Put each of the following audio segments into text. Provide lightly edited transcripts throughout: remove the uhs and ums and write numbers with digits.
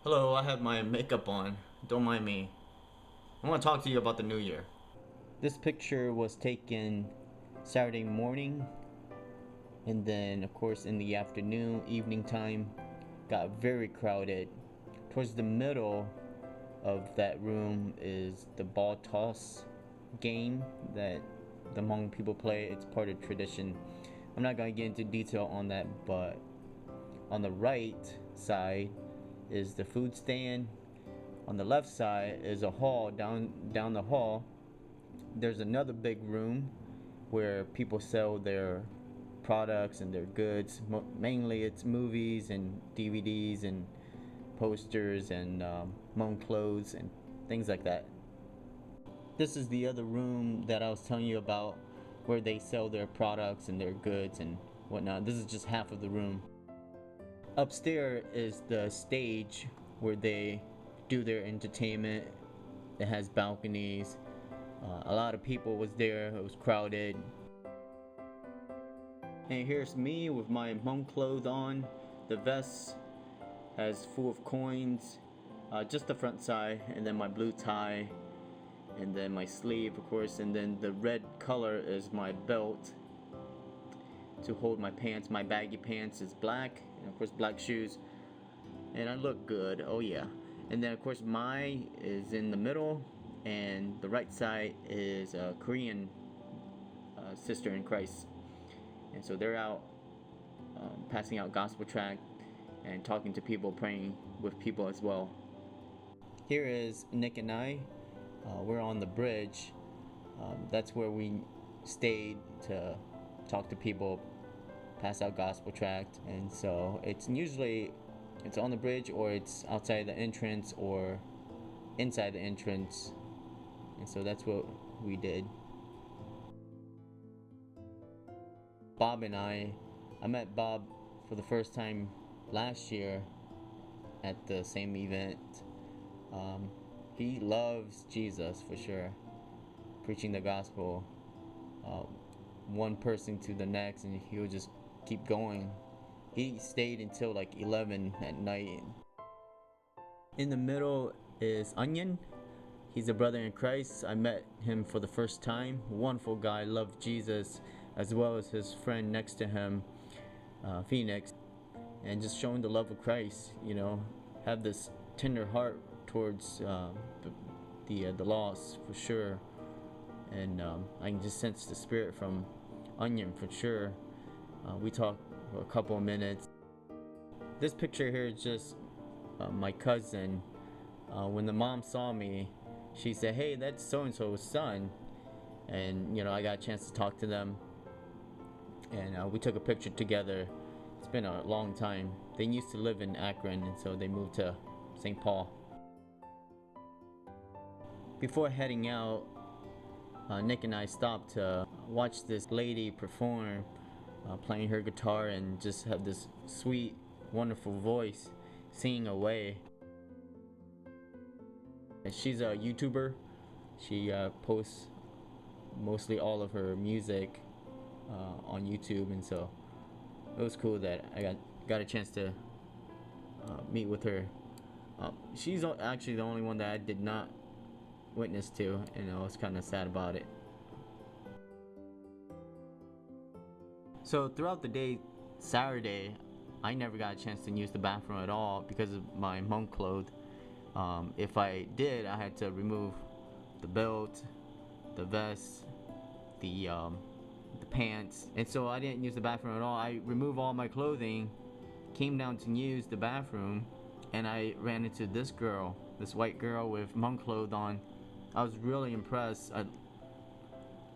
Hello, I have my makeup on. Don't mind me. I want to talk to you about the new year. This picture was taken Saturday morning, and then, of course, in the afternoon, evening time, got very crowded. Towards the middle of that room is the ball toss game that the Hmong people play. It's part of tradition. I'm not going to get into detail on that, but on the right side is the food stand. On the left side is a hall. Down the hall, there's another big room where people sell their products and their goods. Mainly, it's movies and DVDs and posters and Hmong clothes and things like that. This is the other room that I was telling you about, where they sell their products and their goods and whatnot. This is just half of the room. Upstairs is the stage where they do their entertainment. It has balconies. A lot of people was there. It was crowded. And here's me with my Hmong clothes on. The vest has full of coins, just the front side, and then my blue tie, and then my sleeve, of course, and then the red color is my belt to hold my pants. My baggy pants is black, and of course black shoes, and I look good. Oh yeah. And then of course my is in the middle, and the right side is a Korean sister in Christ, and so they're out passing out gospel tract and talking to people, praying with people as well. Here is Nick and I. We're on the bridge. That's where we stayed to talk to people, pass out gospel tract, and so it's usually it's on the bridge, or it's outside the entrance, or inside the entrance, and so that's what we did. Bob and I met Bob for the first time last year at the same event. He loves Jesus for sure, preaching the gospel, one person to the next, and he'll just keep going. He stayed until like 11 at night. In the middle is Onion. He's a brother in Christ. I met him for the first time. Wonderful guy, loved Jesus, as well as his friend next to him, Phoenix, and just showing the love of Christ. Have this tender heart towards the lost for sure, and I can just sense the spirit from Onion for sure. We talked for a couple of minutes. This picture here is just my cousin. When the mom saw me, she said, "Hey, that's so and so's son," and I got a chance to talk to them, and we took a picture together. It's been a long time. They used to live in Akron, and so they moved to St. Paul. Before heading out, Nick and I stopped to watch this lady perform, playing her guitar and just have this sweet, wonderful voice, singing away. She's a YouTuber. She posts mostly all of her music on YouTube, and so it was cool that I got a chance to meet with her. She's actually the only one that I did not witness to, and I was kind of sad about it. So throughout the day, Saturday, I never got a chance to use the bathroom at all because of my Hmong clothes. If I did, I had to remove the belt, the vest, the pants, and so I didn't use the bathroom at all. I removed all my clothing, came down to use the bathroom, and I ran into this girl, this white girl with Hmong clothes on. I was really impressed. I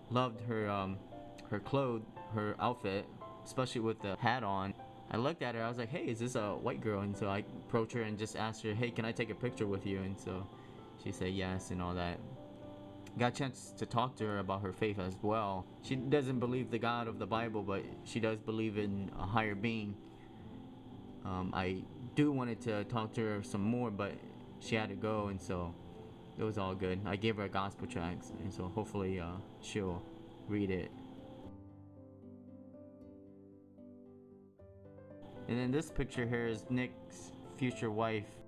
loved her clothes, her outfit, especially with the hat on. I looked at her, I was like, "Hey, is this a white girl?" And so I approached her and just asked her, "Hey, can I take a picture with you?" And so she said yes and all that. Got a chance to talk to her about her faith as well. She doesn't believe the God of the Bible, but she does believe in a higher being. I do wanted to talk to her some more, but she had to go, and so it was all good. I gave her a gospel tract, and so hopefully she'll read it. And then this picture here is Nick's future wife.